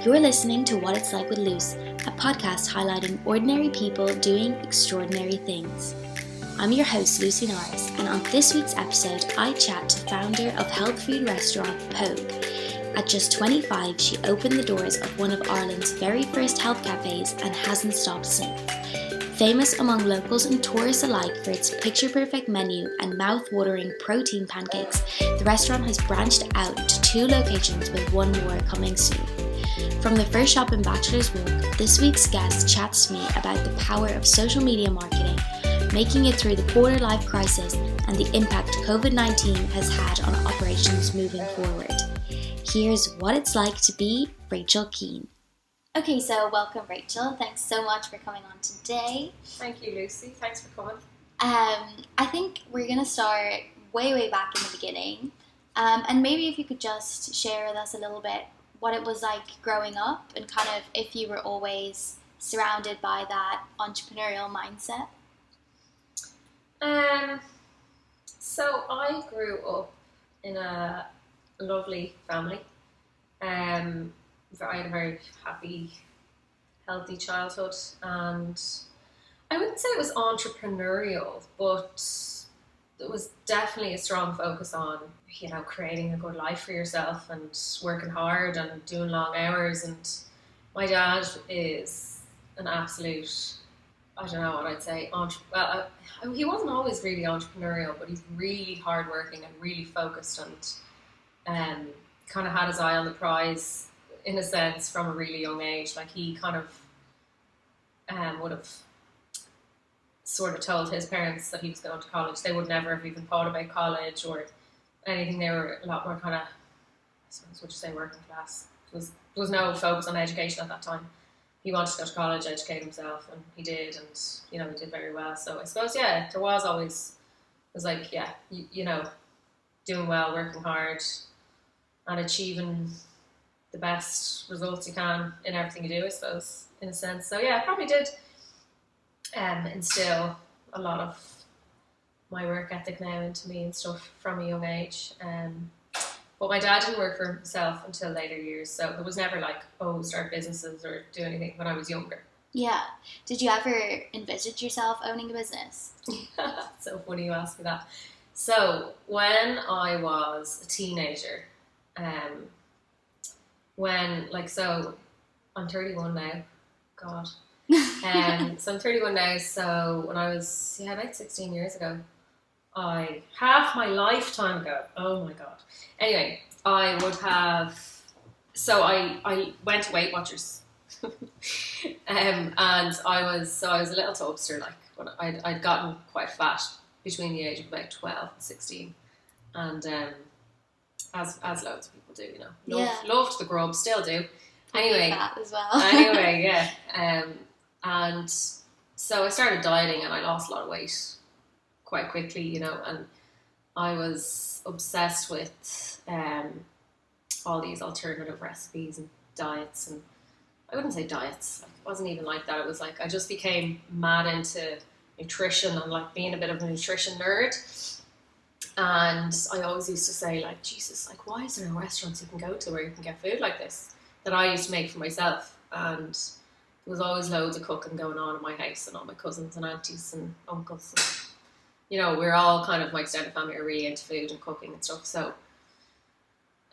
You're listening to What It's Like with Luce, a podcast highlighting ordinary people doing extraordinary things. I'm your host, Lucy Norris, and on this week's episode, I chat to founder of health food restaurant Pogue. At just 25, she opened the doors of one of Ireland's very first health cafes and hasn't stopped since. Famous among locals and tourists alike for its picture-perfect menu and mouth-watering protein pancakes, the restaurant has branched out to 2 locations with one more coming soon. From the first shop in Bachelor's Walk, this week's guest chats to me about the power of social media marketing, making it through the quarter-life crisis, and the impact COVID-19 has had on operations moving forward. Here's what it's like to be Rachel Keane. Okay, so welcome, Rachel. Thanks so much for coming on today. Thank you, Lucy. Thanks for coming. I think we're going to start way back in the beginning. And maybe if you could just share with us a little bit what it was like growing up and kind of if you were always surrounded by that entrepreneurial mindset. So I grew up in a lovely family. I had a very happy, healthy childhood, and I wouldn't say it was entrepreneurial, but there was definitely a strong focus on, creating a good life for yourself and working hard and doing long hours. And my dad is an absolute, I don't know what I'd say, he wasn't always really entrepreneurial, but he's really hardworking and really focused, and kind of had his eye on the prize in a sense from a really young age. Like he kind of would have sort of told his parents that he was going to college. They would never have even thought about college or anything. They were a lot more kind of, I suppose, would you say, working class. There was no focus on education at that time. He wanted to go to college, educate himself, and he did, and he did very well. So I suppose, there was always, it was like, doing well, working hard, and achieving the best results you can in everything you do, I suppose, in a sense. So I probably did instill a lot of my work ethic now into me and stuff from a young age. But my dad didn't work for himself until later years, so there was never start businesses or do anything when I was younger. Yeah. Did you ever envisage yourself owning a business? So funny you ask me that. So when I was a teenager, I'm 31 now. God. So I'm 31 now. So when I was about 16 years ago, half my lifetime ago. Oh my God. Anyway, I would have. So I went to Weight Watchers, and I was a little tubster. When I'd gotten quite fat between the age of about 12 and 16, and as loads of people do, loved the grub, still do. Anyway, fat as well. And so I started dieting, and I lost a lot of weight quite quickly, and I was obsessed with all these alternative recipes and diets, and I wouldn't say diets, it wasn't even like that. It was I just became mad into nutrition and being a bit of a nutrition nerd. And I always used to say, Jesus, why is there no restaurants you can go to where you can get food like this that I used to make for myself? And there was always loads of cooking going on in my house, and all my cousins and aunties and uncles. And, we're all kind of, my extended family are really into food and cooking and stuff. So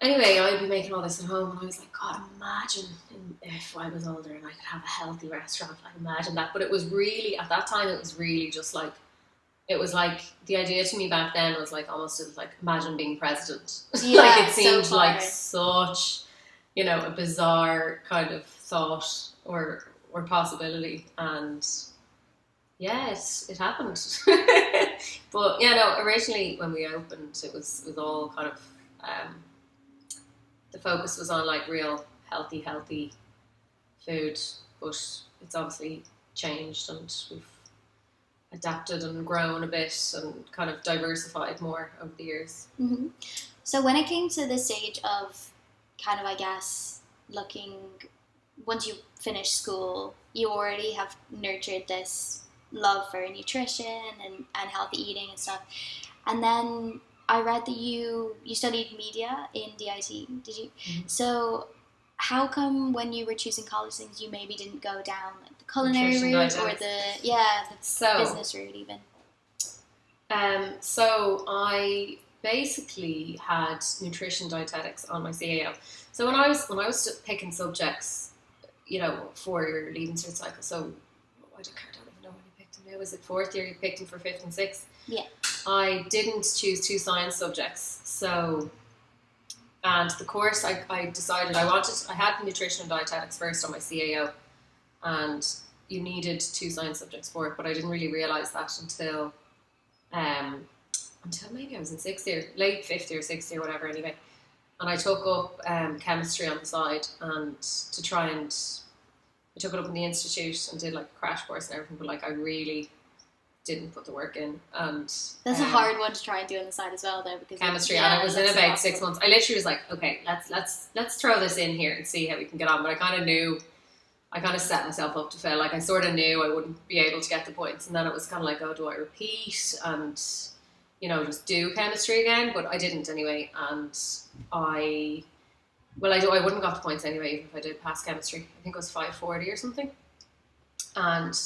anyway, I'd be making all this at home, and I was like, God, imagine if I was older and I could have a healthy restaurant. Imagine that. But it was really, at that time, it was really just it was the idea to me back then was almost as imagine being president. Yeah, it seemed so such, a bizarre kind of thought or possibility. And it happened. But originally when we opened, it was all kind of, the focus was on real healthy food, but it's obviously changed, and we've adapted and grown a bit and kind of diversified more over the years. Mm-hmm. So when it came to the stage of kind of, I guess, once you finish school, you already have nurtured this love for nutrition and healthy eating and stuff. And then I read that you studied media in DIT, did you? Mm-hmm. So how come when you were choosing college things, you maybe didn't go down like the culinary Nutrition, route or dietetics. the business route even? So I basically had nutrition dietetics on my CAO. So when I was picking subjects, for your leaving cert cycle, so I don't even know when you picked them now. Was it fourth year you picked them for fifth and sixth? Yeah. I didn't choose 2 science subjects, and the course I decided I had nutrition and dietetics first on my CAO, and you needed 2 science subjects for it, but I didn't really realise that until maybe I was in 6th year, late 5th year, 6th year, whatever anyway. And I took up chemistry on the side I took it up in the institute and did like a crash course and everything, but like I really didn't put the work in. And that's a hard one to try and do on the side as well, though, because chemistry. And I was in about 6 months. I literally was like, okay, let's throw this in here and see how we can get on. But I kind of set myself up to fail. Like I sort of knew I wouldn't be able to get the points, and then it was kind of like, oh, do I repeat and just do chemistry again? But I didn't anyway, and I wouldn't have got the points anyway even if I did pass chemistry. I think it was 540 or something, and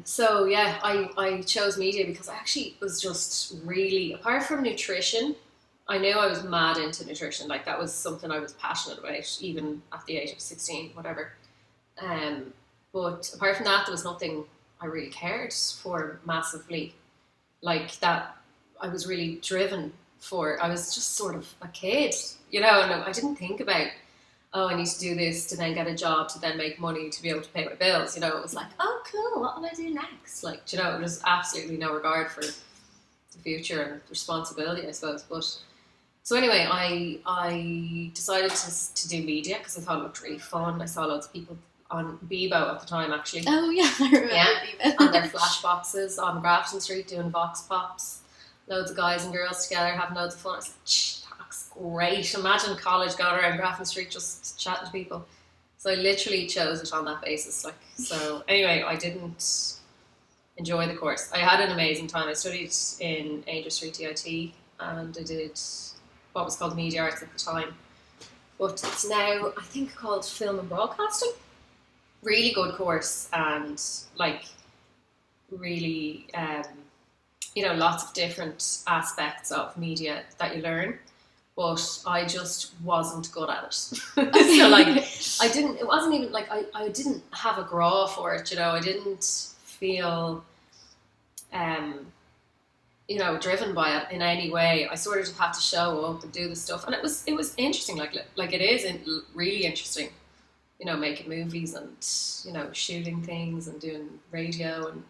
so yeah, I chose media because I actually was just really, apart from nutrition, I knew I was mad into nutrition. Like that was something I was passionate about, even at the age of 16, whatever. But apart from that, there was nothing I really cared for massively. Like that, I was really driven for. I was just sort of a kid, and I didn't think about, oh, I need to do this to then get a job, to then make money, to be able to pay my bills. It was like, oh, cool, what will I do next? Like, there's absolutely no regard for the future and responsibility, I suppose. But so anyway, I decided to do media because I thought it looked really fun. I saw loads of people on Bebo at the time, actually. Oh yeah, I remember Bebo. On their flash boxes on Grafton Street doing vox pops. Loads of guys and girls together having loads of fun. I was like, that's great. Imagine college going around Grafton Street just chatting to people. So I literally chose it on that basis. So anyway, I didn't enjoy the course. I had an amazing time. I studied in Angel Street TIT and I did what was called media arts at the time, but it's now I think called film and broadcasting. Really good course, and like really lots of different aspects of media that you learn, but I just wasn't good at it. So like it wasn't even like I didn't have a graw for it, I didn't feel driven by it in any way. I sort of just had to show up and do the stuff, and it was interesting. Like it is really interesting, making movies and shooting things and doing radio, and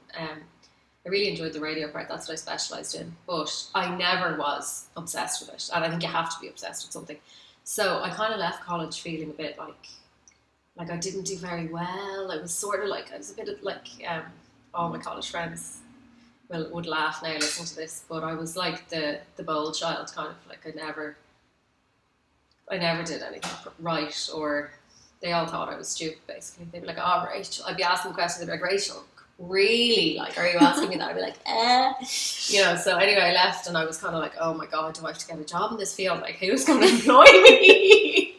I really enjoyed the radio part. That's what I specialised in, but I never was obsessed with it, and I think you have to be obsessed with something. So I kind of left college feeling a bit like I didn't do very well. I was sort of like, I was a bit of like all my college friends would laugh now listening to this, but I was like the bold child, kind of like I never did anything right, or they all thought I was stupid basically. They'd be like, oh Rachel, I'd be asking questions, they'd be like, Rachel, really, like, are you asking me that? I'd be like, so anyway I left, and I was kind of like, oh my god, do I have to get a job in this field? Like, who's going to employ me?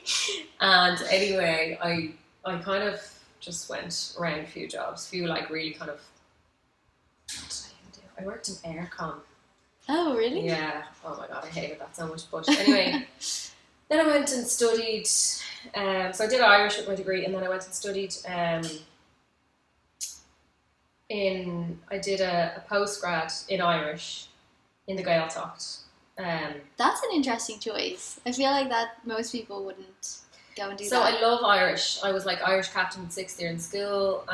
And anyway, I kind of just went around a few jobs, like really kind of, I worked in aircon. Oh, really? Yeah. Oh my god, I hated that so much. But anyway, then I went and studied. So I did Irish with my degree, and then I went and studied. I did a postgrad in Irish in the Gaeltacht. That's an interesting choice. I feel like that most people wouldn't go and do that. So I love Irish. I was like Irish captain in 6th year in school.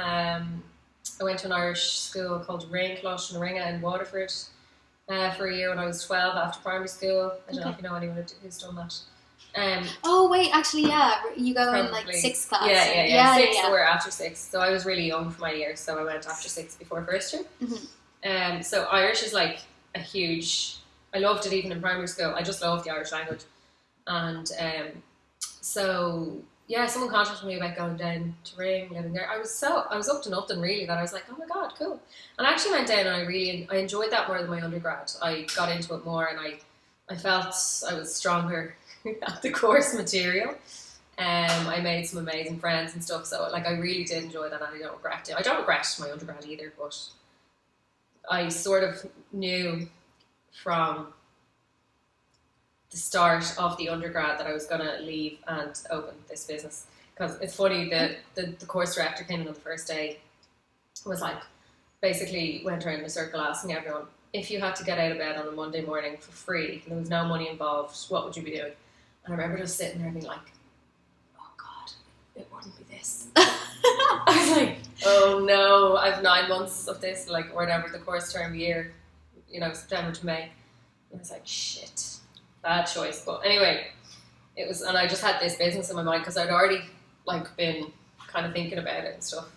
I went to an Irish school called Raincourt and Ringa in Waterford for a year when I was 12 after primary school. I don't know if you know anyone who's done that. Oh wait, actually, yeah, you go in like 6th class. Yeah. 6th or after 6th. So I was really young for my year, so I went after 6th before first year. Mm-hmm. So Irish is like a huge. I loved it even in primary school. I just loved the Irish language, and so. Yeah, someone contacted me about going down to Ring, living there. I was up to nothing really, that I was like, oh my god, cool. And I actually went down, and I enjoyed that more than my undergrad. I got into it more, and I felt I was stronger at the course material. I made some amazing friends and stuff, so like I really did enjoy that, and I don't regret it. I don't regret my undergrad either, but I sort of knew from the start of the undergrad that I was going to leave and open this business. Because it's funny, the course director came in on the first day, was like, basically went around in a circle asking everyone, if you had to get out of bed on a Monday morning for free, and there was no money involved, what would you be doing? And I remember just sitting there and being like, oh God, it wouldn't be this. I was like, oh no, I've 9 months of this, like, or whatever, the course term year, September to May. And I was like, shit, bad choice. But anyway, it was, and I just had this business in my mind because I'd already like been kind of thinking about it and stuff.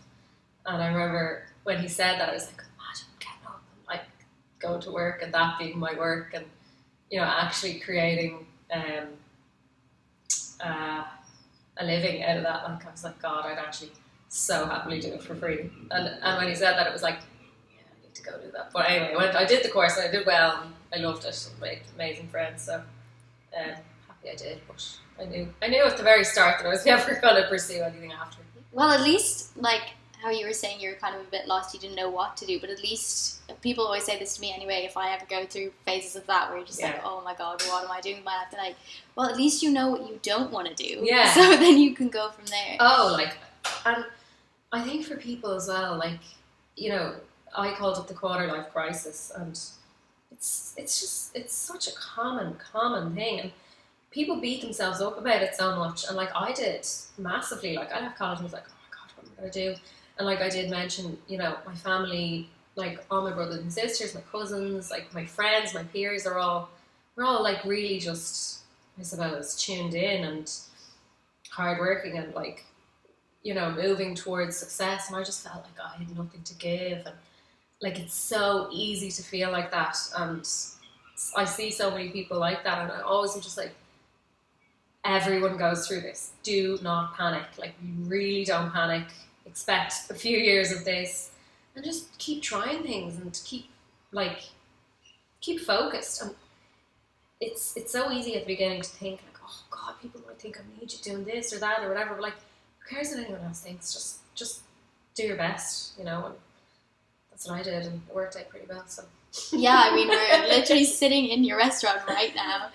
And I remember when he said that, I was like, imagine getting up and like going to work and that being my work, and actually creating a living out of that. Like I was like, God, I'd actually so happily do it for free. And when he said that, it was like, yeah, I need to go do that. But anyway, I did the course and I did well, and I loved it. I made amazing friends, so happy I did. But I knew at the very start that I was never going to pursue anything after. Well, at least, like how you were saying, you were kind of a bit lost, you didn't know what to do, but at least, people always say this to me anyway, if I ever go through phases of that where you're just like, oh my God, what am I doing with my life? Like, well, at least you know what you don't want to do. Yeah. So then you can go from there. Oh, like, and I think for people as well, like, I called it the quarter life crisis, and it's such a common thing, and people beat themselves up about it so much, and like I did massively. Like I left college and was like, oh my God, what am I going to do? And like I did mention, my family, like all my brothers and sisters, my cousins, like my friends, my peers, we're all like really just, I suppose, tuned in and hardworking and like, moving towards success. And I just felt like I had nothing to give, and like it's so easy to feel like that. And I see so many people like that, and I always am just like, everyone goes through this. Do not panic. Like, you really don't panic. Expect a few years of this, and just keep trying things and keep focused. And it's so easy at the beginning to think like, oh God, people might think I need you doing this or that or whatever. But like, who cares what anyone else thinks? Just do your best, and that's what I did, and it worked out pretty well. So yeah, I mean, we're literally sitting in your restaurant right now.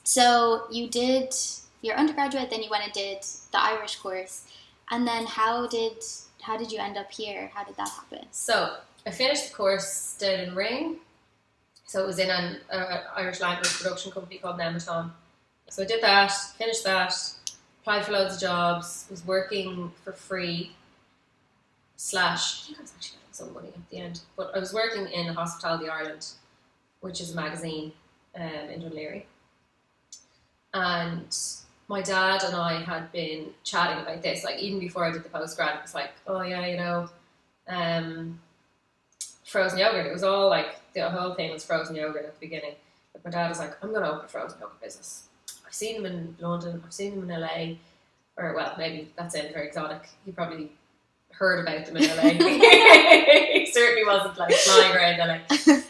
So you did your undergraduate, then you went and did the Irish course, and then how did you end up here? How did that happen? So I finished the course down in Ring. So it was in an Irish language production company called Nematon. So I did that, finished that, applied for loads of jobs, was working for free / I think I was actually getting some money at the end, but I was working in Hospitality Ireland, which is a magazine in Dunleary. And my dad and I had been chatting about this, like even before I did the postgrad. It was like, oh yeah, frozen yogurt. It was all like, the whole thing was frozen yogurt at the beginning. But my dad was like, I'm going to open a frozen yogurt business. I've seen them in London, I've seen them in LA, or well, maybe that sounded very exotic. He probably heard about them in LA. He certainly wasn't like flying around LA.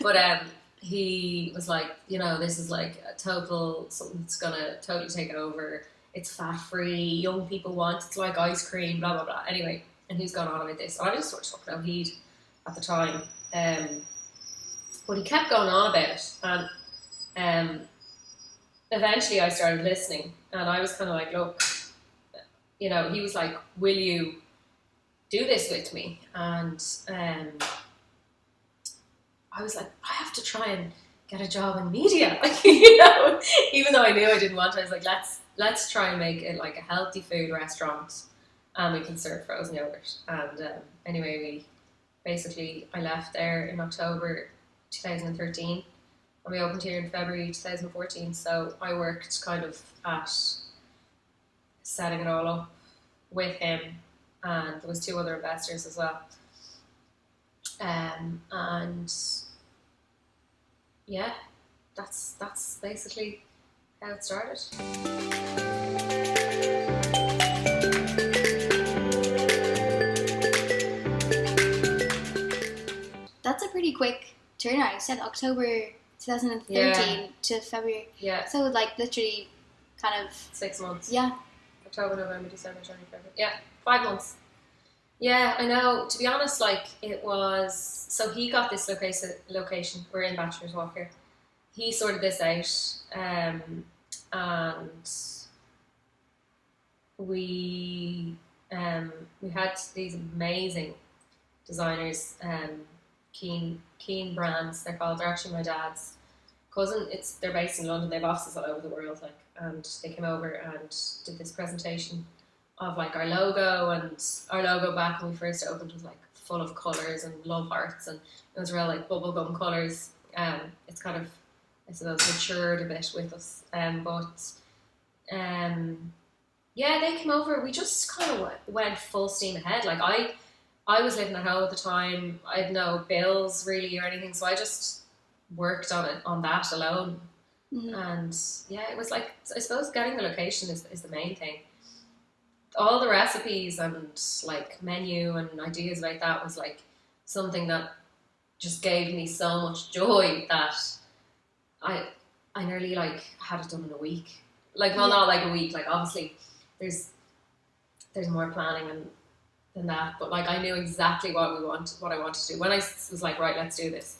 But he was like, this is like something that's gonna totally take over. It's fat free, young people want, it's like ice cream, blah blah blah. Anyway, and he's gone on about this. And I just sort of took no heed at the time. But he kept going on about it, and eventually I started listening, and I was kind of like, look, he was like, will you do this with me? And I was like, I have to try and get a job in media, even though I knew I didn't want to. I was like, let's try and make it like a healthy food restaurant, and we can serve frozen yogurt. And anyway, I left there in October 2013, and we opened here in February 2014. So I worked kind of at setting it all up with him, and there was 2 other investors as well. And yeah, that's basically how it started. That's a pretty quick turnaround. You said October 2013 to February. Yeah. So like literally kind of 6 months. Yeah. October, November, December, January, February. Yeah, 5 months. Yeah, I know. To be honest, like it was. So he got this location. We're in Bachelor's Walk here. He sorted this out, and we had these amazing designers, Keane brands. They're called. They're actually my dad's cousin. They're based in London. They have offices all over the world. Like, and they came over and did this presentation of like our logo, and our logo back when we first opened was like full of colours and love hearts, and it was real like bubblegum colours. It's kind of, I suppose, matured a bit with us. Yeah, they came over. We just kind of went full steam ahead. Like I was living at home at the time. I had no bills really or anything, so I just worked on that alone. Mm-hmm. And yeah, it was like, I suppose getting the location is the main thing. All the recipes and like menu and ideas like that was like something that just gave me so much joy that I nearly like had it done in a week. Like, well, not like a week. Like, obviously, there's more planning than that. But like, I knew exactly what I wanted to do. When I was like, right, let's do this,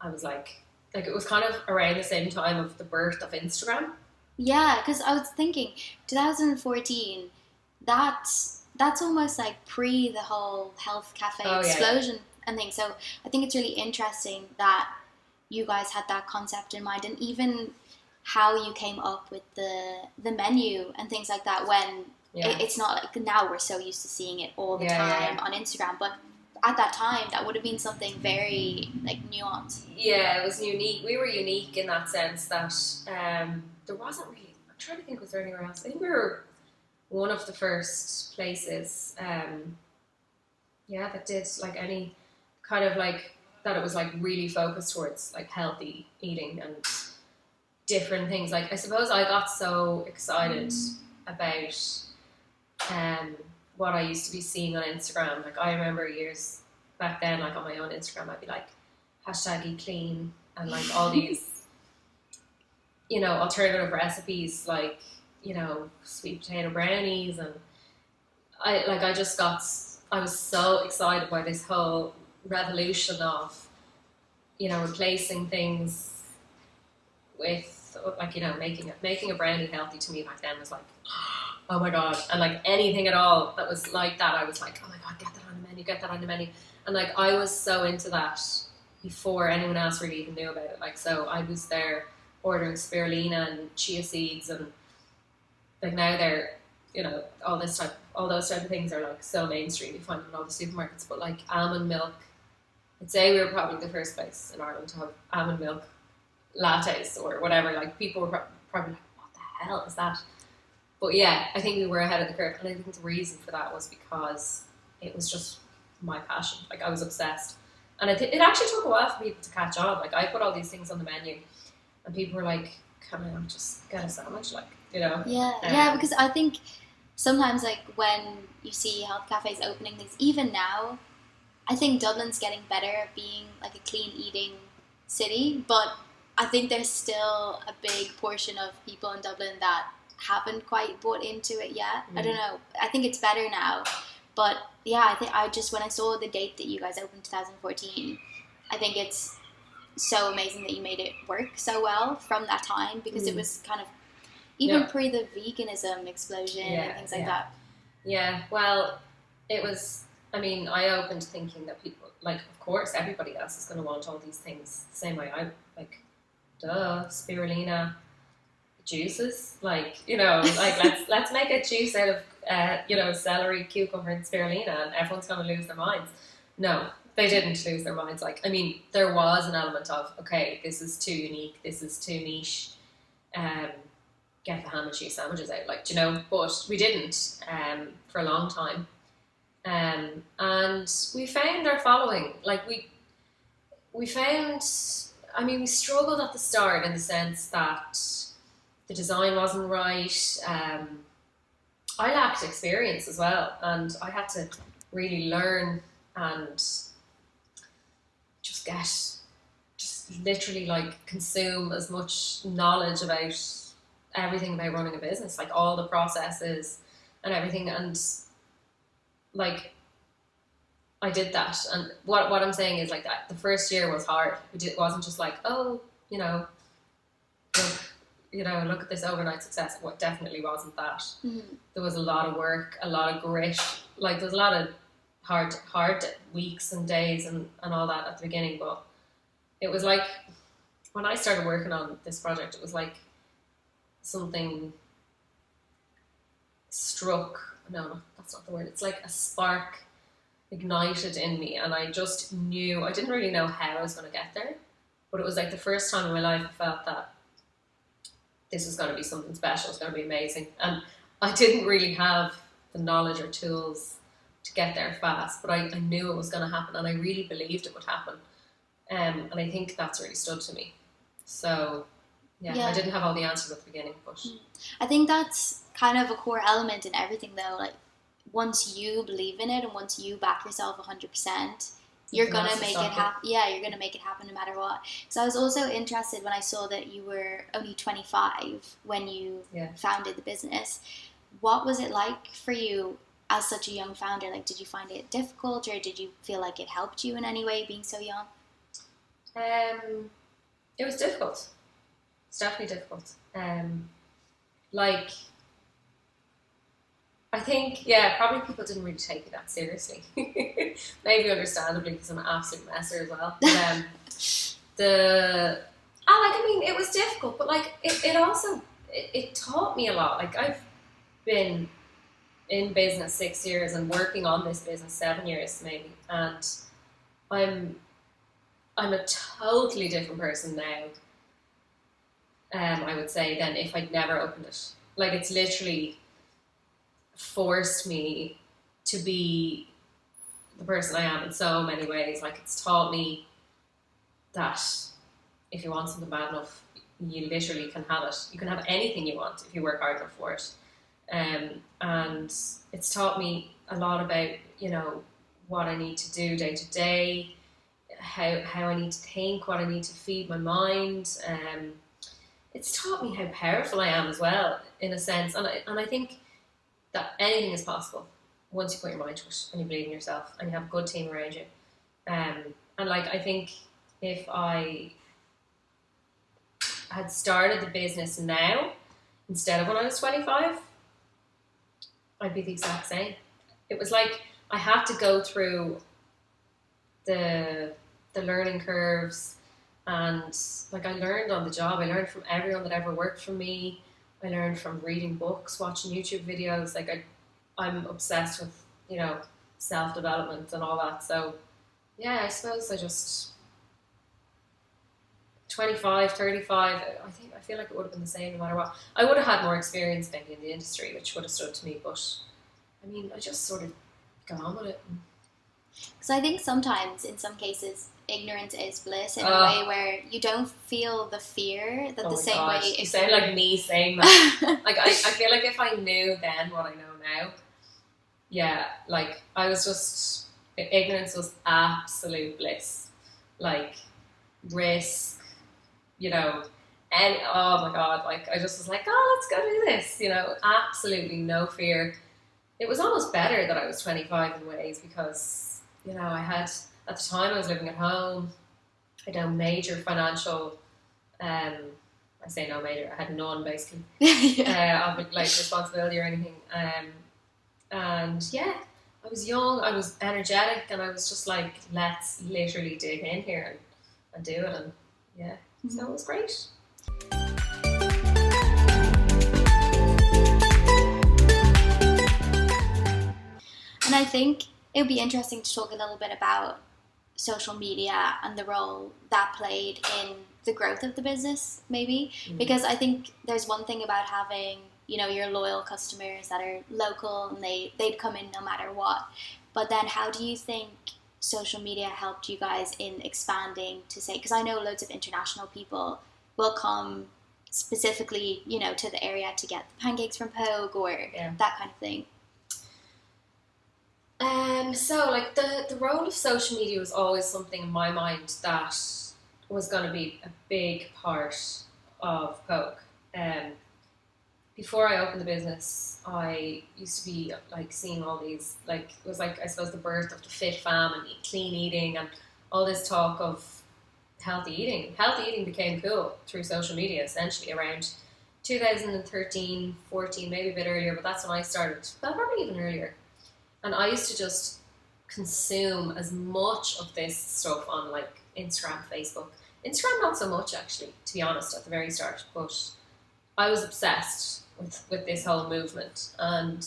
I was like it was kind of around the same time of the birth of Instagram. Yeah, because I was thinking 2014. That's almost like pre the whole health cafe explosion and things. So I think it's really interesting that you guys had that concept in mind, and even how you came up with the menu and things like that, when it's not like now we're so used to seeing it all the time on Instagram, but at that time that would have been something very like nuanced. Yeah, it was unique. We were unique in that sense that there wasn't really, I'm trying to think, was there anywhere else? I think we were one of the first places that did like any kind of like that. It was like really focused towards like healthy eating and different things. Like, I suppose I got so excited about what I used to be seeing on Instagram. Like, I remember years back then, like on my own Instagram, I'd be like #eat clean and like all these alternative recipes, like sweet potato brownies, and I was so excited by this whole revolution of replacing things with like making a brownie healthy. To me back then was like, oh my god. And like anything at all that was like that, I was like, oh my god, get that on the menu. And like I was so into that before anyone else really even knew about it. Like, so I was there ordering spirulina and chia seeds, and like now they're all those type of things are like so mainstream. You find them in all the supermarkets. But like almond milk, I'd say we were probably the first place in Ireland to have almond milk lattes or whatever. Like, people were probably like, what the hell is that? But yeah, I think we were ahead of the curve, and I think the reason for that was because it was just my passion. Like, I was obsessed, and it actually took a while for people to catch on. Like, I put all these things on the menu, and people were like, "Can I just get a sandwich?" Like, Yeah, because I think sometimes, like, when you see health cafes opening things, even now, I think Dublin's getting better at being like a clean eating city, but I think there's still a big portion of people in Dublin that haven't quite bought into it yet. I don't know. I think it's better now. But yeah, I think when I saw the date that you guys opened 2014, I think it's so amazing that you made it work so well from that time, because it was kind of even pre the veganism explosion and things like that. Yeah, well, it was, I mean, I opened thinking that people, like, of course, everybody else is going to want all these things the same way. I, like, spirulina juices, like, like let's make a juice out of celery, cucumber and spirulina, and everyone's going to lose their minds. No, they didn't lose their minds. Like, I mean, there was an element of, okay, this is too unique, this is too niche, get the ham and cheese sandwiches out, like, but we didn't for a long time, and we found our following. Like, we found, I mean, we struggled at the start in the sense that the design wasn't right. I lacked experience as well, and I had to really learn and just literally like consume as much knowledge about everything about running a business, like all the processes and everything. And like I did that. And what I'm saying is like that the first year was hard. It wasn't just like, oh, look at this overnight success. What definitely wasn't that. Mm-hmm. There was a lot of work, a lot of grit. Like there was a lot of hard weeks and days and all that at the beginning. But it was like when I started working on this project, it was like something struck. No, that's not the word. It's like a spark ignited in me, and I just knew. I didn't really know how I was going to get there, but it was like the first time in my life I felt that this was going to be something special. It's going to be amazing. And I didn't really have the knowledge or tools to get there fast, but I knew it was going to happen, and I really believed it would happen. And I think that's really stood to me. So, yeah, I didn't have all the answers at the beginning, but I think that's kind of a core element in everything, though. Like, once you believe in it and once you back yourself 100%, you're going to make it happen. Yeah, you're going to make it happen no matter what. So I was also interested when I saw that you were only 25 when you founded the business. What was it like for you as such a young founder? Like, did you find it difficult, or did you feel like it helped you in any way being so young? It was difficult. It's definitely difficult. I think, probably people didn't really take it that seriously. Maybe understandably, because I'm an absolute messer as well. But, it was difficult, but like it also taught me a lot. Like I've been in business 6 years and working on this business 7 years maybe, and I'm a totally different person now. I would say than if I'd never opened it. Like it's literally forced me to be the person I am in so many ways. Like it's taught me that if you want something bad enough, you literally can have it. You can have anything you want if you work hard enough for it. And it's taught me a lot about, what I need to do day to day, how I need to think, what I need to feed my mind. It's taught me how powerful I am as well, in a sense. And I think that anything is possible once you put your mind to it and you believe in yourself and you have a good team around you. And like I think if I had started the business now instead of when I was 25, I'd be the exact same. It was like I had to go through the learning curves, and like I learned on the job. I learned from everyone that ever worked for me. I learned from reading books, watching YouTube videos. Like I'm obsessed with, self-development and all that. So yeah, I suppose I just 25, 35, I feel like it would have been the same no matter what. I would have had more experience maybe in the industry, which would have stood to me, but I just sort of got on with it. Because I think sometimes, in some cases, ignorance is bliss in a way where you don't feel the fear that the same way. You sound like me saying that. Like I feel like if I knew then what I know now, like I was just, ignorance was absolute bliss. Like risk, and oh my god, like I just was like, let's go do this, absolutely no fear. It was almost better that I was 25 in ways, because I had, at the time I was living at home. I had no major financial, I say no major, I had none basically, of like responsibility or anything. And I was young, I was energetic, and I was just like, let's literally dig in here and do it. And so it was great. And I think it would be interesting to talk a little bit about social media and the role that played in the growth of the business, maybe. Because I think there's one thing about having, your loyal customers that are local and they'd come in no matter what. But then how do you think social media helped you guys in expanding to say, because I know loads of international people will come specifically, to the area to get the pancakes from Pogue or that kind of thing. So like the role of social media was always something in my mind that was going to be a big part of Coke. Before I opened the business, I used to be like seeing all these, like, it was like, I suppose, the birth of the fit fam and clean eating and all this talk of healthy eating. Healthy eating became cool through social media, essentially around 2013, 14, maybe a bit earlier, but that's when I started. Well, probably even earlier. And I used to just consume as much of this stuff on like Instagram, Facebook. Instagram not so much, actually, to be honest, at the very start, but I was obsessed with this whole movement. And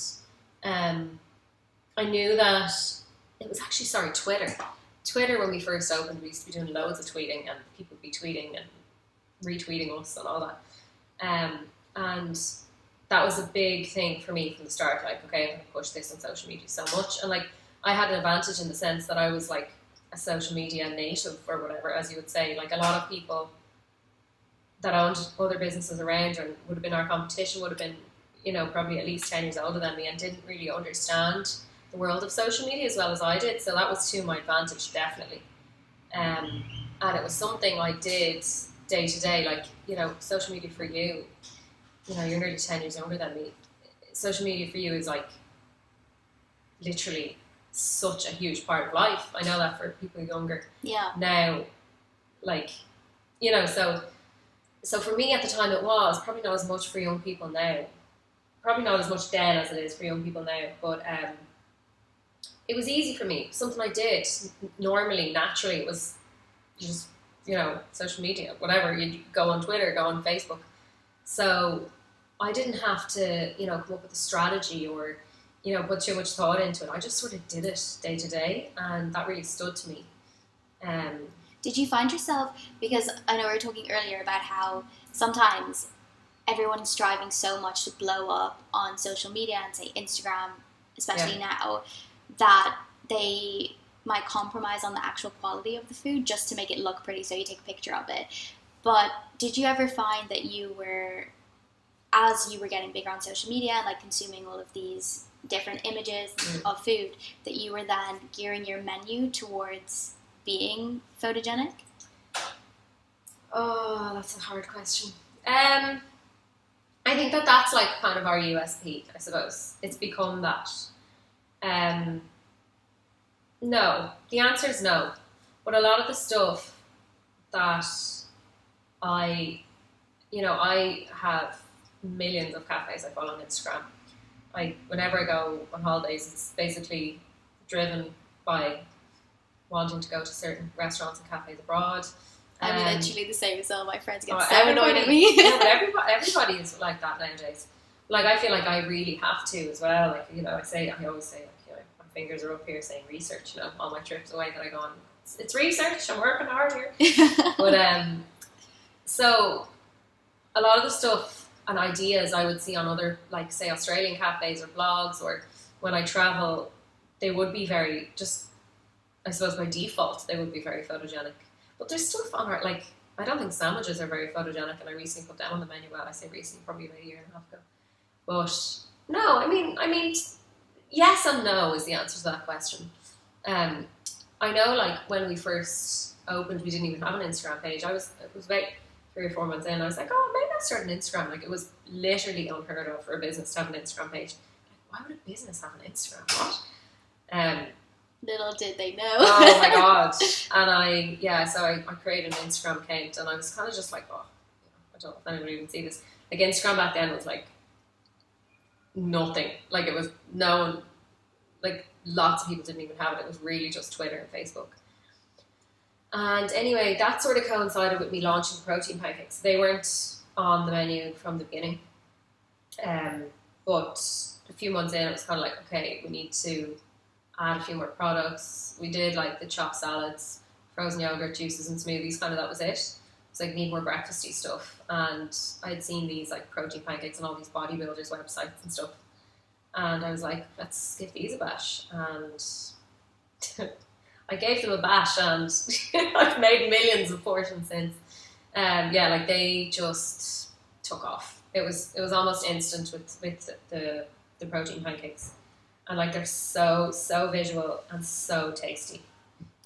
I knew that it was actually, Twitter, when we first opened, we used to be doing loads of tweeting, and people would be tweeting and retweeting us and all that. And that was a big thing for me from the start. Like, okay, I'm going to push this on social media so much. And like, I had an advantage in the sense that I was like a social media native, or whatever, as you would say. Like, a lot of people that owned other businesses around and would have been our competition would have been, you know, probably at least 10 years older than me and didn't really understand the world of social media as well as I did. So that was to my advantage, definitely. And it was something I did day to day. Like, you know, social media for you, you know, you're nearly 10 years younger than me. Social media for you is like literally such a huge part of life. I know that for people younger. Yeah. Now, like, you know, so for me at the time it was probably not as much for young people now. Probably not as much then as it is for young people now. But it was easy for me. Something I did normally, naturally. It was just, you know, social media, whatever. You go on Twitter, go on Facebook. So I didn't have to, you know, come up with a strategy or, you know, put too much thought into it. I just sort of did it day to day, and that really stood to me. Did you find yourself, because I know we were talking earlier about how sometimes everyone is striving so much to blow up on social media and say Instagram, especially now, that they might compromise on the actual quality of the food just to make it look pretty, so you take a picture of it. But did you ever find that you were, as you were getting bigger on social media and like consuming all of these different images of food, that you were then gearing your menu towards being photogenic? Oh, that's a hard question. I think that's like kind of our USP, I suppose. It's become that. No, the answer is no. But a lot of the stuff that I have millions of cafes I follow on Instagram. Whenever I go on holidays, it's basically driven by wanting to go to certain restaurants and cafes abroad. I'm literally the same as all my friends get so annoyed at me. No, but everybody is like that nowadays. Like, I feel like I really have to as well. Like, you know, I always say, like, you know, my fingers are up here saying research, you know, all my trips away that I go on. It's research, I'm working hard here. But, so a lot of the stuff and ideas I would see on other, like, say, Australian cafes or blogs, or when I travel, they would be very, just, I suppose by default, they would be very photogenic. But there's stuff on our, like, I don't think sandwiches are very photogenic, and I recently put them on the menu. Well, I say recently, probably about a year and a half ago. But no, I mean, yes and no is the answer to that question. I know, like, when we first opened, we didn't even have an Instagram page. It was about 3 or 4 months in. I was like, oh, maybe I'll start an Instagram. Like, it was literally unheard of for a business to have an Instagram page. Like, why would a business have an Instagram? What? Little did they know. Oh my god. And I created an Instagram account, and I was kind of just like, oh, I don't know if anyone even see this. Like, Instagram back then was like nothing. Like, it was known, like, lots of people didn't even have it. It was really just Twitter and Facebook. And anyway, that sort of coincided with me launching protein pancakes. They weren't on the menu from the beginning. But a few months in, it was kind of like, okay, we need to add a few more products. We did like the chopped salads, frozen yogurt, juices and smoothies, kind of that was it. It's like, need more breakfasty stuff. And I had seen these like protein pancakes on all these bodybuilders' websites and stuff. And I was like, let's give these a bash. And I gave them a bash, and I've made millions of portions since. Like, they just took off. It was almost instant with the protein pancakes. And like, they're so visual and so tasty.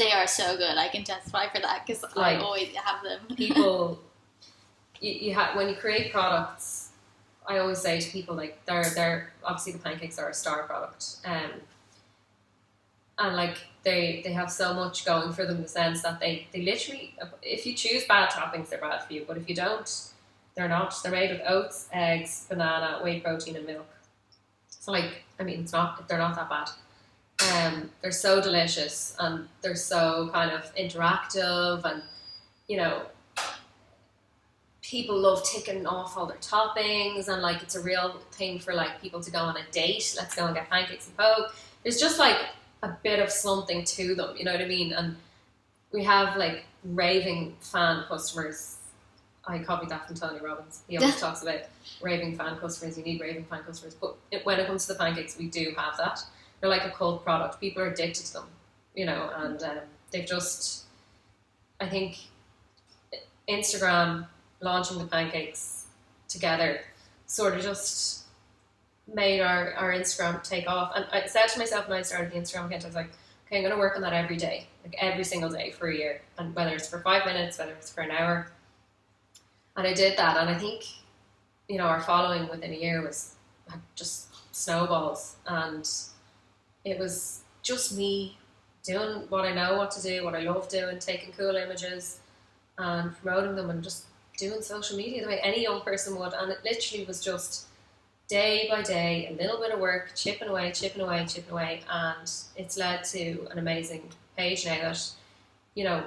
They are so good. I can testify for that because I always have them. People, when you create products, I always say to people, like, they're obviously the pancakes are a star product, and like they have so much going for them in the sense that they literally, if you choose bad toppings, they're bad for you, but if you don't, they're not. They're made with oats, eggs, banana, whey protein, and milk. So, like, I mean, they're not that bad. They're so delicious, and they're so kind of interactive, and you know, people love ticking off all their toppings, and like it's a real thing for like people to go on a date. Let's go and get pancakes and Coke. There's just like a bit of something to them, you know what I mean? And we have like raving fan customers. I copied that from Tony Robbins. He always talks about raving fan customers. You need raving fan customers, but when it comes to the pancakes, we do have that. They're like a cult product. People are addicted to them, you know, and they've just, I think, Instagram launching the pancakes together sort of just made our Instagram take off. And I said to myself when I started the Instagram account, I was like, okay, I'm going to work on that every day, like every single day for a year. And whether it's for 5 minutes, whether it's for an hour. And I did that. And I think, you know, our following within a year was just snowballs. And it was just me doing what I know what to do, what I love doing, taking cool images and promoting them and just doing social media the way any young person would. And it literally was just day by day, a little bit of work, chipping away. And it's led to an amazing page now that, you know,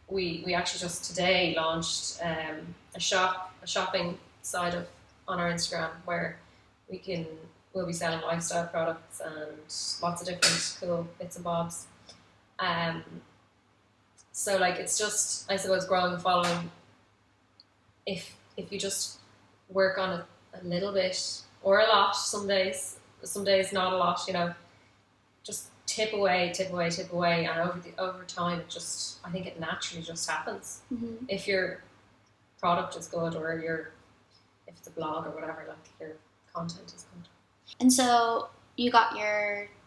we actually just today launched a shopping side on our Instagram where we'll be selling lifestyle products and lots of different cool bits and bobs. So like it's just, I suppose, growing a following. If you just work on it a little bit or a lot, some days not a lot, you know, just tip away, and over time it just, I think it naturally just happens. Mm-hmm. If your product is good or if it's a blog or whatever, like your content is good. And so you got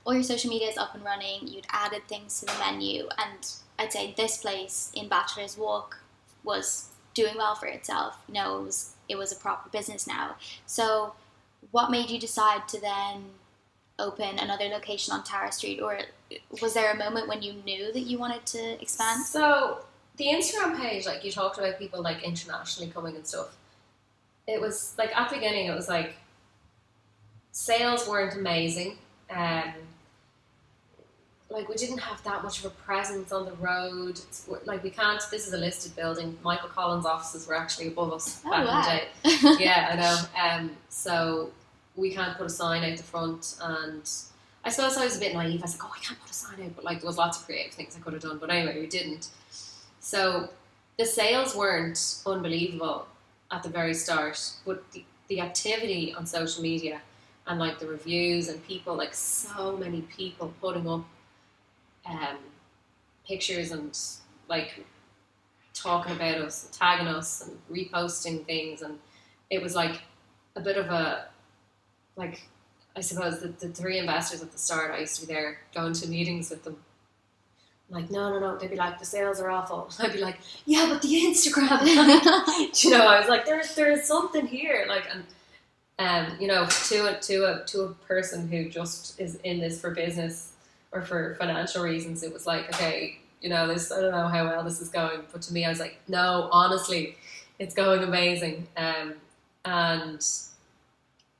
all your social media is up and running, you'd added things to the menu, and I'd say this place in Bachelor's Walk was doing well for itself. You know, it was a proper business now. So what made you decide to then open another location on Tara Street, or was there a moment when you knew that you wanted to expand? So the Instagram page, like you talked about people like internationally coming and stuff, it was like at the beginning it was like sales weren't amazing. Like we didn't have that much of a presence on the road. Like we can't, this is a listed building. Michael Collins' offices were actually above us back in the day. Yeah, I know. So we can't put a sign out the front, and I suppose I was a bit naive. I was like, I can't put a sign out, but like there was lots of creative things I could have done, but anyway, we didn't. So the sales weren't unbelievable at the very start, but the activity on social media and like the reviews and people, like so many people putting up pictures and like talking about us, tagging us and reposting things, and it was like a bit of a, like, I suppose the three investors at the start, I used to be there going to meetings with them. I'm like, no, they'd be like, the sales are awful. I'd be like, yeah, but the Instagram, you know, I was like, there's something here, like, and you know, to a person who just is in this for business or for financial reasons, it was like, okay, you know, this, I don't know how well this is going, but to me, I was like, no, honestly, it's going amazing. And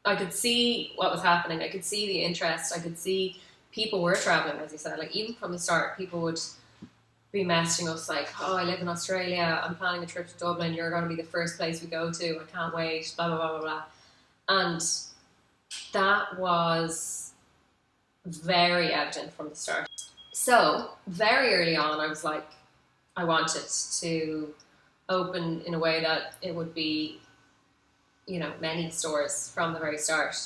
I could see what was happening. I could see the interest. I could see people were traveling, as you said. Like even from the start, people would be messaging us like, oh, I live in Australia. I'm planning a trip to Dublin. You're going to be the first place we go to. I can't wait. Blah, blah, blah, blah, blah. And that was very evident from the start. So very early on, I was like, I wanted to open in a way that it would be, you know, many stores from the very start.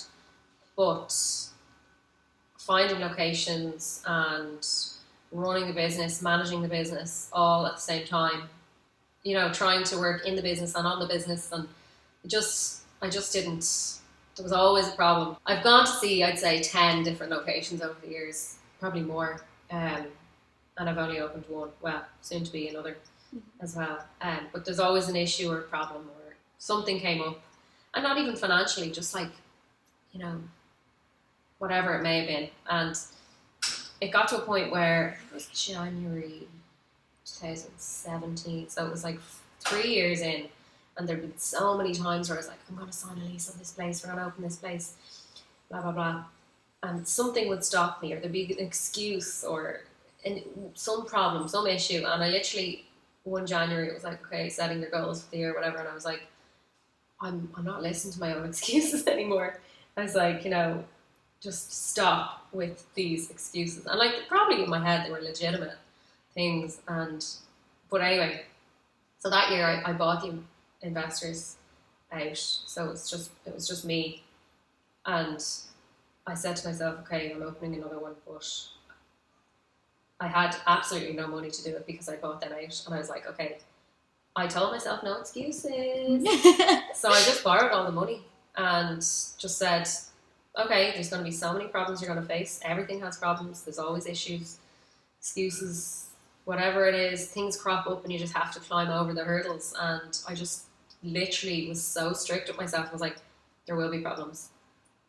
But finding locations and running the business, managing the business all at the same time, you know, trying to work in the business and on the business, and I just didn't, there was always a problem. I've gone to see, I'd say 10 different locations over the years, probably more. and I've only opened one. Well, soon to be another as well. But there's always an issue or a problem or something came up, and not even financially, just like, you know, whatever it may have been. And it got to a point where it was January 2017, so it was like 3 years in, and there'd been so many times where I was like, I'm going to sign a lease on this place, we're going to open this place, blah blah blah, and something would stop me, or there'd be an excuse or some problem, some issue, and I literally, one January, it was like, okay, setting your goals for the year, whatever, and I was like, I'm not listening to my own excuses anymore. I was like, you know, just stop with these excuses. And like, probably in my head they were legitimate things. But anyway, so that year I bought the investors out. So it was just me. And I said to myself, okay, I'm opening another one, but I had absolutely no money to do it because I bought them out. And I was like, okay, I told myself no excuses. So I just borrowed all the money and just said, okay, there's going to be so many problems you're going to face. Everything has problems. There's always issues, excuses, whatever it is. Things crop up and you just have to climb over the hurdles. And I just literally was so strict with myself. I was like, there will be problems.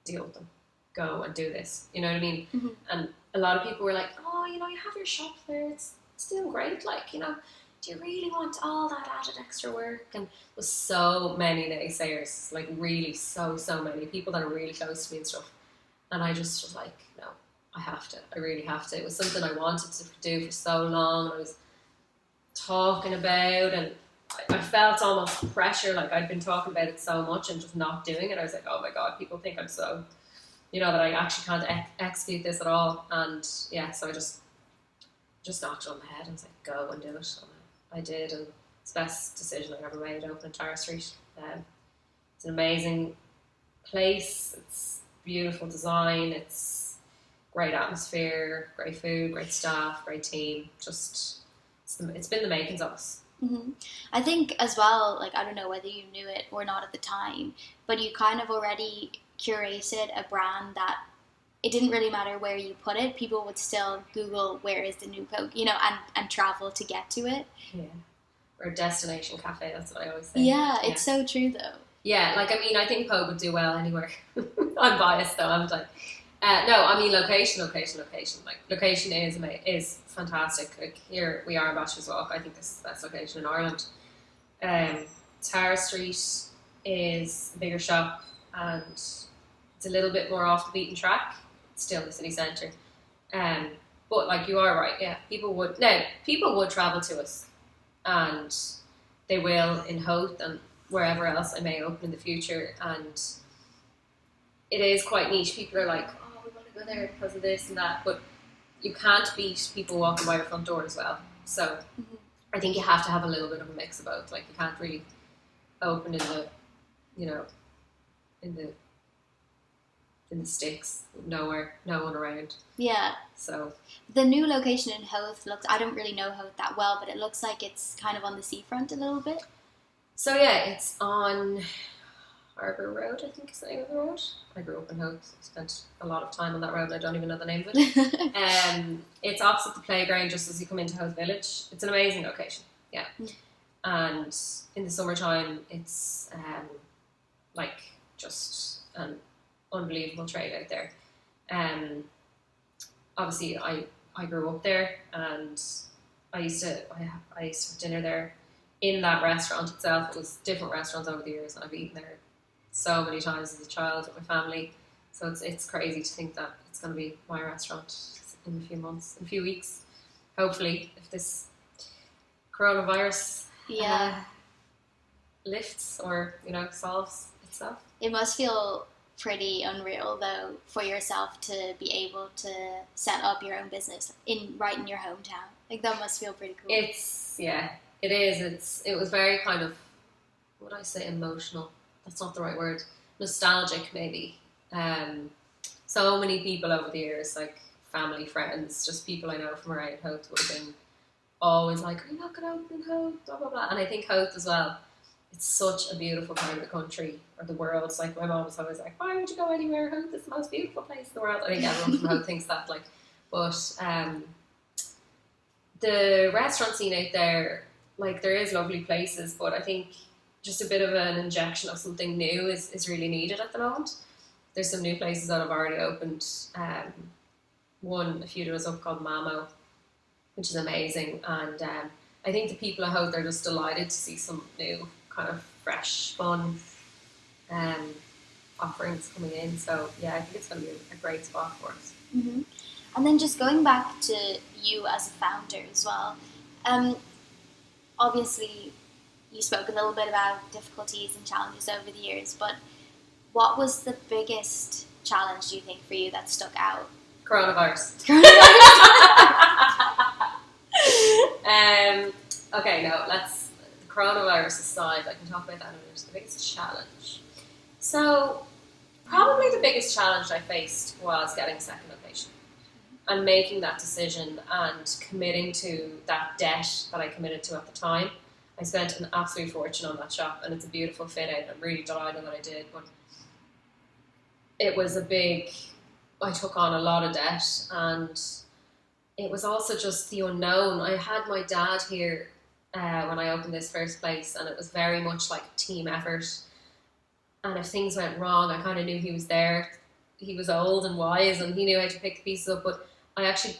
Deal with them. Go and do this. You know what I mean? Mm-hmm. And a lot of people were like, oh, you know, you have your shop there. It's doing great. Like, you know, do you really want all that added extra work? And with so many naysayers, like really so many people that are really close to me and stuff. And I just was like, no, I have to. I really have to. It was something I wanted to do for so long. I was talking about, and I felt almost pressure. Like I'd been talking about it so much and just not doing it. I was like, oh my God, people think I'm so, you know, that I actually can't execute this at all. And yeah, so I just knocked it on the head and was like, go and do it. And I did, and it's the best decision I ever made, opening Tara Street. It's an amazing place. It's beautiful design. It's great atmosphere, great food, great staff, great team. Just it's been the makings of us. Mm-hmm. I think as well, like, I don't know whether you knew it or not at the time, but you kind of already curated a brand that it didn't really matter where you put it. People would still Google where is the new Coke, you know, and travel to get to it. Yeah. Or a destination cafe, that's what I always say. Yeah, it's so true though. Yeah, like, I mean, I think Pogue would do well anywhere. I'm biased though, I'm like, no, I mean, location. Like, location is fantastic. Like, here we are in Bachelor's Walk. I think this is the best location in Ireland. Tara Street is a bigger shop and it's a little bit more off the beaten track. It's still in the city centre. But like, you are right, yeah, people would travel to us, and they will in Howth and wherever else I may open in the future, and it is quite niche. People are like, oh, we want to go there because of this and that, but you can't beat people walking by your front door as well. So I think you have to have a little bit of a mix of both. Like, you can't really open in the, you know, in the sticks, no one around. Yeah. So the new location in Howth looks, I don't really know Howth that well, but it looks like it's kind of on the seafront a little bit. So yeah, it's on Harbour Road, I think is the name of the road. I grew up in Howth, spent a lot of time on that road and I don't even know the name of it. It's opposite the playground just as you come into Howth Village. It's an amazing location, yeah. And in the summertime it's like just an unbelievable trade out there. Obviously I grew up there, and I used to have dinner there in that restaurant itself. It was different restaurants over the years, and I've eaten there so many times as a child with my family. So it's crazy to think that it's going to be my restaurant in a few weeks, hopefully, if this coronavirus lifts or, you know, solves itself. It must feel pretty unreal though for yourself to be able to set up your own business right in your hometown. Like, that must feel pretty cool. It is. It was very kind of, what would I say, emotional? That's not the right word. Nostalgic, maybe. So many people over the years, like family, friends, just people I know from around Howth would have been always like, are you not going to open in Howth? Blah, blah, blah. And I think Howth as well, it's such a beautiful part of the country or the world. It's like, my mom was always like, why would you go anywhere? Howth is the most beautiful place in the world. I think everyone from Howth thinks that, like, but the restaurant scene out there, like there is lovely places, but I think just a bit of an injection of something new is really needed at the moment. There's some new places that have already opened. One a few days up called Mamo, which is amazing, and I think the people at home, they're just delighted to see some new kind of fresh, fun offerings coming in. So yeah, I think it's going to be a great spot for us. Mm-hmm. And then just going back to you as a founder as well, obviously you spoke a little bit about difficulties and challenges over the years, but what was the biggest challenge, do you think, for you that stuck out? Coronavirus. Okay, no, let's, coronavirus aside, I can talk about that in a minute. The biggest challenge. So, probably the biggest challenge I faced was getting a second location and making that decision and committing to that debt that I committed to at the time. I spent an absolute fortune on that shop, and it's a beautiful fit out. I'm really delighted that I did, but it was I took on a lot of debt, and it was also just the unknown. I had my dad here when I opened this first place, and it was very much like a team effort. And if things went wrong, I kind of knew he was there. He was old and wise, and he knew how to pick the pieces up. But I actually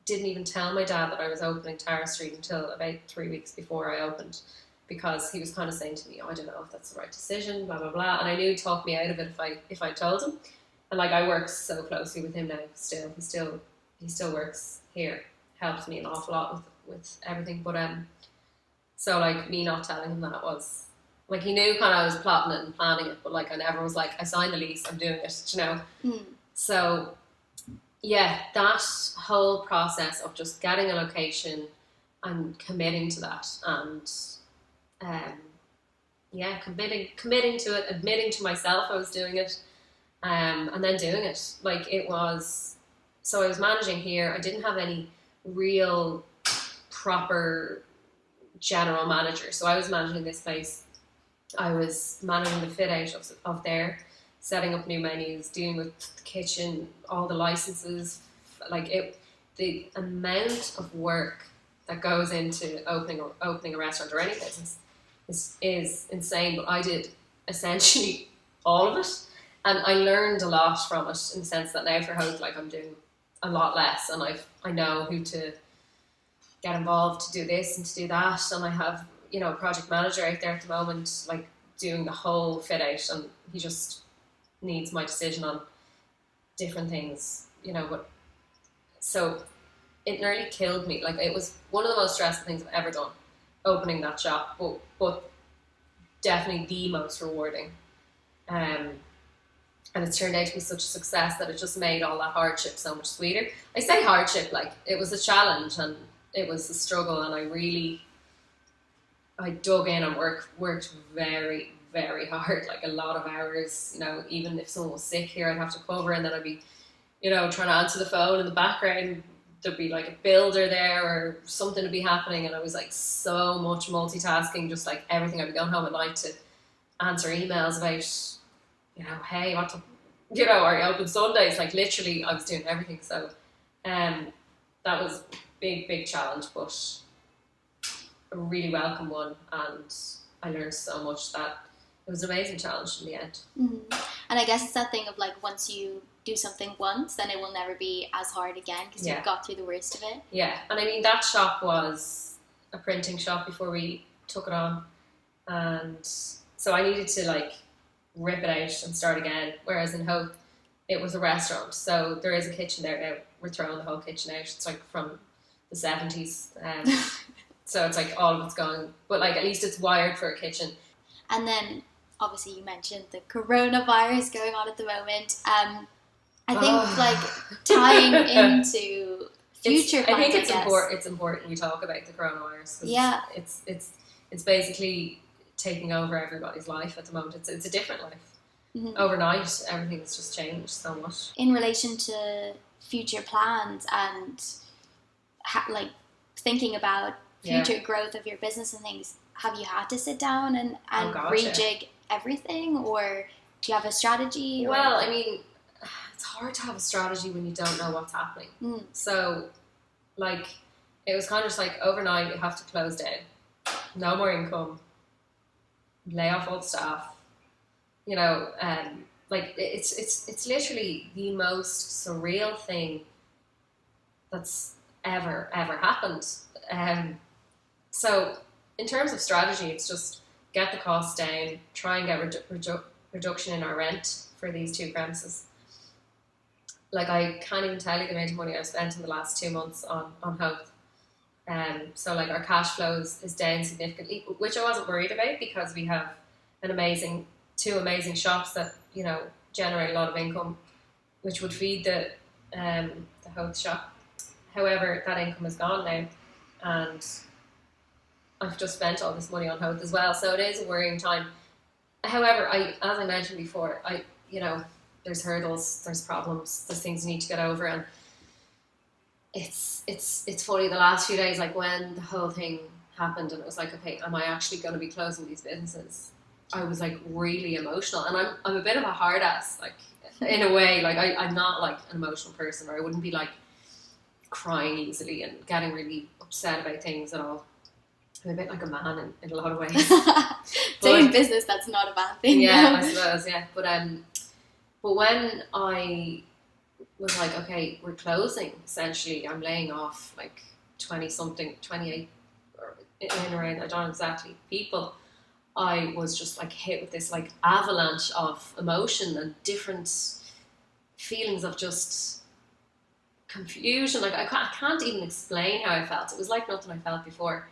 didn't even tell my dad that I was opening Tara Street until about 3 weeks before I opened, because he was kind of saying to me, I don't know if that's the right decision, blah, blah, blah. And I knew he'd talk me out of it if I told him. And like, I work so closely with him now still. He still works here, helps me an awful lot with everything. But so like, me not telling him that was, like, he knew kind of I was plotting it and planning it, but like, I never was like, I signed the lease, I'm doing it, you know. So yeah, that whole process of just getting a location and committing to that, and committing to it, admitting to myself I was doing it, and then doing it. Like, it was, so I was managing here. I didn't have any real proper general manager, so I was managing this place. I was managing the fit out of there, setting up new menus, dealing with the kitchen, all the licenses. Like, the amount of work that goes into opening a restaurant or any business is insane. But I did essentially all of it, and I learned a lot from it, in the sense that now for Hope, like, I'm doing a lot less, and I know who to get involved to do this and to do that, and I have, you know, a project manager out there at the moment, like, doing the whole fit out, and he just needs my decision on different things, you know. But so it nearly killed me. Like, it was one of the most stressful things I've ever done, opening that shop, but definitely the most rewarding. And it's turned out to be such a success that it just made all that hardship so much sweeter. I say hardship, like, it was a challenge and it was a struggle, and I dug in and worked very, very hard, like a lot of hours. You know, even if someone was sick here, I'd have to cover, and then I'd be, you know, trying to answer the phone in the background. There'd be like a builder there or something to be happening, and I was like so much multitasking, just like everything. I'd be going home at night to answer emails about, you know, hey, what to, you know, are you open Sundays? Like, literally, I was doing everything. So, that was big challenge, but a really welcome one, and I learned so much that it was an amazing challenge in the end. And I guess it's that thing of, like, once you do something once, then it will never be as hard again, because you've got through the worst of it. Yeah, and I mean, that shop was a printing shop before we took it on, and so I needed to, like, rip it out and start again, whereas in Hope it was a restaurant, so there is a kitchen there now. We're throwing the whole kitchen out. It's like from the 70s, so it's like all of it's gone, but like, at least it's wired for a kitchen. And then obviously you mentioned the coronavirus going on at the moment. I think like tying into future plans, I think it's important we talk about the coronavirus. Yeah, it's basically taking over everybody's life at the moment. It's a different life. Overnight, everything's just changed so much. In relation to future plans and like thinking about future growth of your business and things, have you had to sit down and rejig everything, or do you have a strategy? Well, I mean, it's hard to have a strategy when you don't know what's happening. So, like, it was kind of just like overnight you have to close down, no more income, lay off all the staff, like it's literally the most surreal thing that's ever happened. So in terms of strategy, it's just get the costs down, try and get reduction in our rent for these two premises. Like, I can't even tell you the amount of money I've spent in the last 2 months on Hoth. So like our cash flow is down significantly, which I wasn't worried about because we have two amazing shops that generate a lot of income, which would feed the Hoth shop. However, that income is gone now, and I've just spent all this money on Hoth as well, so it is a worrying time. However, as I mentioned before, there's hurdles, there's problems, there's things you need to get over, and it's funny, the last few days, like when the whole thing happened and it was like, okay, am I actually going to be closing these businesses? I was like really emotional, and I'm a bit of a hard ass, like in a way, like I'm not like an emotional person, or I wouldn't be like crying easily and getting really upset about things at all. I'm a bit like a man in a lot of ways. Doing business, that's not a bad thing. Yeah, no. I suppose, yeah. But when I was like, okay, we're closing, essentially, I'm laying off like 28, or in around, I don't know exactly, people, I was just like hit with this like avalanche of emotion and different feelings of just confusion. Like I can't even explain how I felt. It was like nothing I felt before.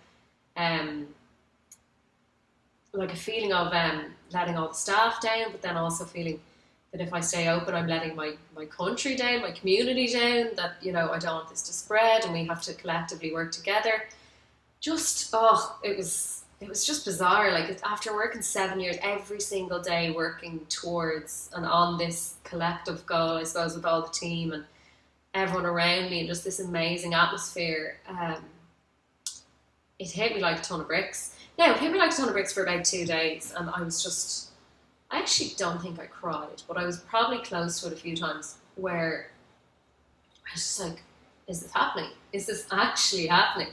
Like a feeling of letting all the staff down, but then also feeling that if I stay open, I'm letting my country down, my community down, that, I don't want this to spread and we have to collectively work together. Just, it was just bizarre. Like, after working 7 years, every single day working towards and on this collective goal, I suppose, with all the team and everyone around me and just this amazing atmosphere, it hit me like a ton of bricks. Now, it hit me like a ton of bricks for about 2 days, and I actually don't think I cried, but I was probably close to it a few times where I was just like, is this happening? Is this actually happening?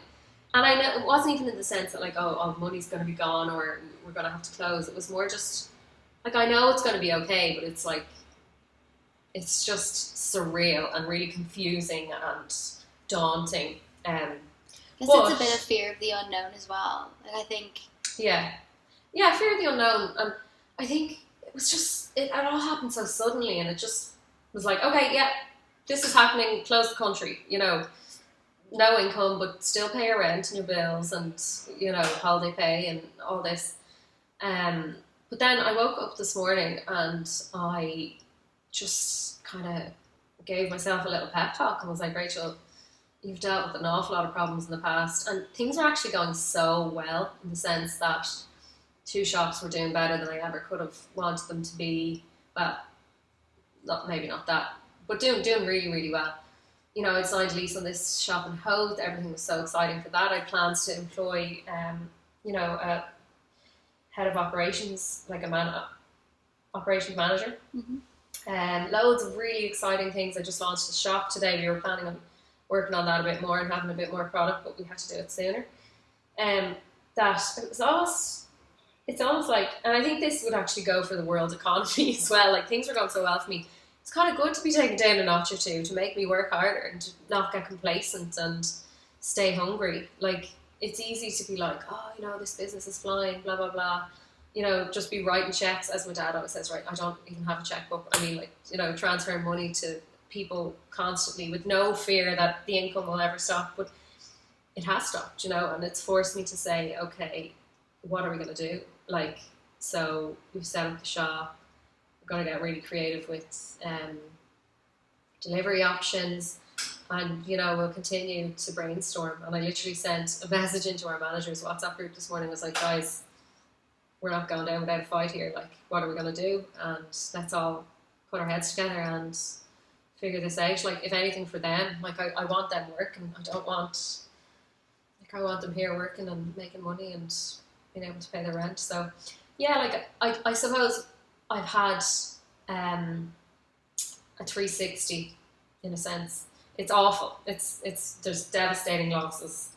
And I know it wasn't even in the sense that like, oh, money's going to be gone or we're going to have to close. It was more just like, I know it's going to be okay, but it's like, it's just surreal and really confusing and daunting. I guess it's a bit of fear of the unknown as well. Like, I think. Yeah, fear of the unknown. And I think it was just, it all happened so suddenly, and it just was like, okay, yeah, this is happening, close the country, no income, but still pay your rent and your bills and, holiday pay and all this. But then I woke up this morning and I just kind of gave myself a little pep talk and was like, Rachel, you've dealt with an awful lot of problems in the past, and things are actually going so well, in the sense that 2 shops were doing better than I ever could have wanted them to be. Well, maybe not that, but doing really, really well. I signed a lease on this shop in Hoth. Everything was so exciting for that. I had plans to employ, a head of operations, like a operations manager. Mm-hmm. Loads of really exciting things. I just launched the shop today. We were planning on working on that a bit more and having a bit more product, but we had to do it sooner. It's almost like, and I think this would actually go for the world economy as well. Like, things were going so well for me. It's kind of good to be taken down a notch or two to make me work harder and to not get complacent and stay hungry. Like, it's easy to be like, oh, this business is flying, blah, blah, blah. Just be writing checks, as my dad always says, right? I don't even have a checkbook. I mean, like, transferring money to people constantly with no fear that the income will ever stop. But it has stopped, and it's forced me to say, okay, what are we going to do? Like, so we've set up the shop. We're going to get really creative with delivery options, and we'll continue to brainstorm. And I literally sent a message into our manager's WhatsApp group this morning. I was like, guys, we're not going down without a fight here. Like, what are we going to do? And let's all put our heads together and figure this out. Like, if anything, for them, like, I want them working. I want them here working and making money and being able to pay their rent. So yeah, like, I suppose I've had a 360 in a sense. it's awful. There's devastating losses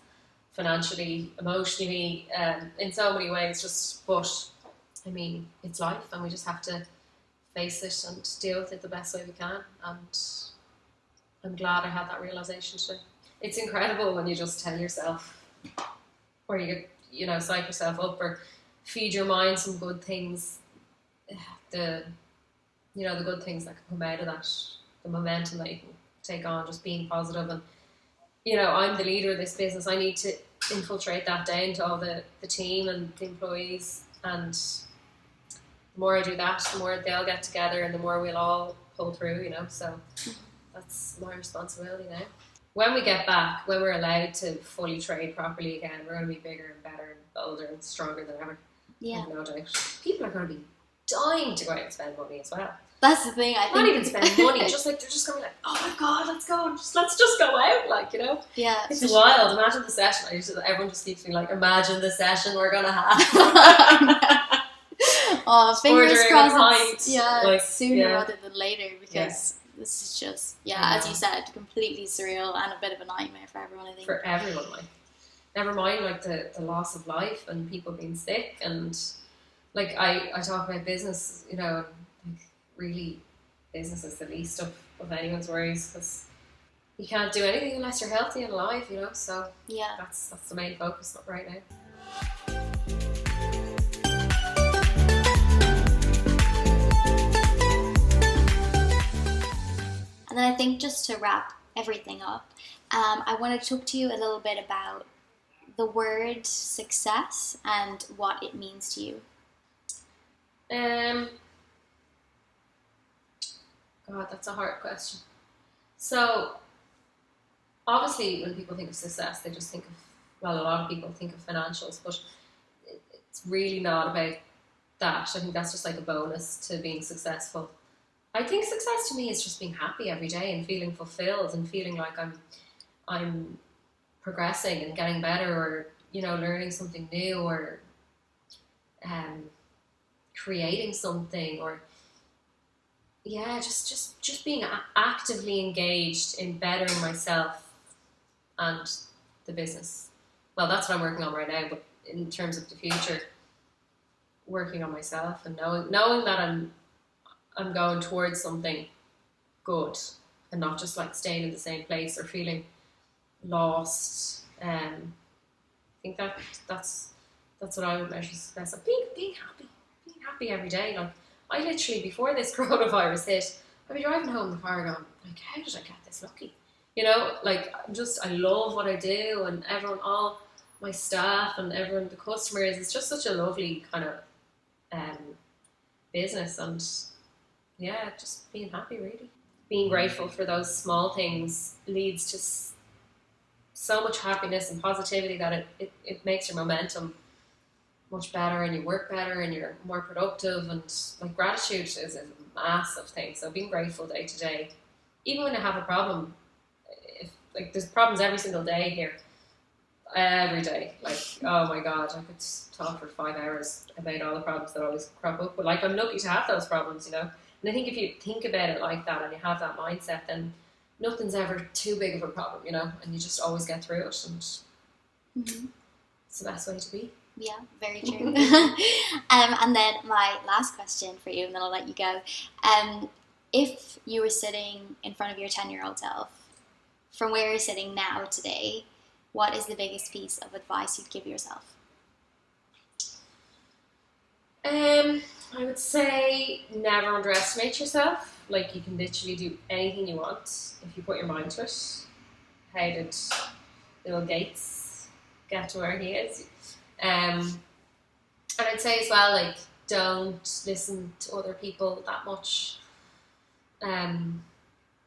financially, emotionally, in so many ways. But I mean, it's life, and we just have to face it and deal with it the best way we can. And I'm glad I had that realization today. It's incredible when you just tell yourself, or you know, psych yourself up, or feed your mind some good things. The good things that can come out of that, the momentum that you can take on, just being positive. And you know, I'm the leader of this business. I need to infiltrate that down to all the team and the employees. And the more I do that, the more they'll get together, and the more we'll all pull through. You know, so that's my responsibility now. When we get back, when we're allowed to fully trade properly again, we're going to be bigger and better and bolder and stronger than ever. Yeah. I have no doubt. People are going to be dying to go out and spend money as well. That's the thing. I think not even spend money, just like they're just going to be like, oh my god, let's go, let's just go out, like, you know. Yeah, it's wild. Sure. Imagine the session. Everyone just keeps being like, imagine the session we're gonna have. Oh, fingers crossed. Like, sooner rather than later, because this is just as you said, completely surreal and a bit of a nightmare for everyone. I think for everyone, like, never mind like the loss of life and people being sick, and like I talk about business, you know. Like, really, business is the least of anyone's worries, because you can't do anything unless you're healthy and alive, you know. So that's the main focus right now. And then I think, just to wrap everything up, I want to talk to you a little bit about the word success and what it means to you. God, that's a hard question. So, obviously, when people think of success, they just think of, well, a lot of people think of financials, but it's really not about that. I think that's just like a bonus to being successful. I think success to me is just being happy every day and feeling fulfilled and feeling like I'm progressing and getting better, or, you know, learning something new, or creating something, or just being actively engaged in bettering myself and the business. Well, that's what I'm working on right now, but in terms of the future, working on myself and knowing that I'm going towards something good, and not just like staying in the same place or feeling lost. I think that's what I would measure success of. Being happy every day. Like, I literally, before this coronavirus hit, I'd be driving home in the car going, like, how did I get this lucky? You know, like, I love what I do, and everyone, all my staff and everyone, the customers, it's just such a lovely kind of business. And just being happy, really. Being grateful for those small things leads to so much happiness and positivity that it makes your momentum much better, and you work better, and you're more productive. And like, gratitude is a massive thing. So being grateful day to day, even when I have a problem, if like there's problems every single day here, every day, like, oh my god, I could talk for 5 hours about all the problems that always crop up, but like, I'm lucky to have those problems, you know. And I think if you think about it like that and you have that mindset, then nothing's ever too big of a problem, you know, and you just always get through it, and it's the best way to be. Yeah, very true. And then my last question for you, and then I'll let you go. If you were sitting in front of your 10-year-old self, from where you're sitting now today, what is the biggest piece of advice you'd give yourself? I would say never underestimate yourself. Like, you can literally do anything you want if you put your mind to it. How did Bill Gates get to where he is? And I'd say as well, like, don't listen to other people that much. You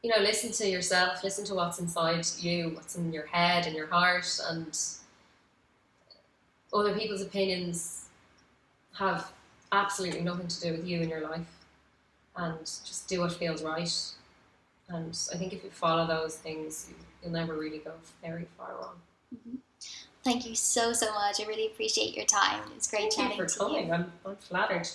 know, listen to yourself, listen to what's inside you, what's in your head and your heart, and other people's opinions have absolutely nothing to do with you in your life, and just do what feels right. And I think if you follow those things, you'll never really go very far wrong. Thank you so much. I really appreciate your time. It's great chatting to you. Thank you for coming. I'm flattered.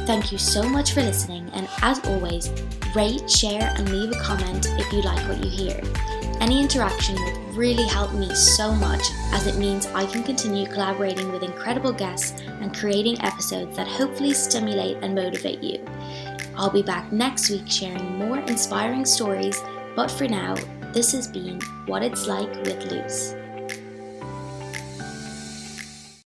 Thank you so much for listening, and as always, rate, share and leave a comment if you like what you hear. Any interaction would really help me so much, as it means I can continue collaborating with incredible guests and creating episodes that hopefully stimulate and motivate you. I'll be back next week sharing more inspiring stories, but for now, this has been What It's Like with Luce.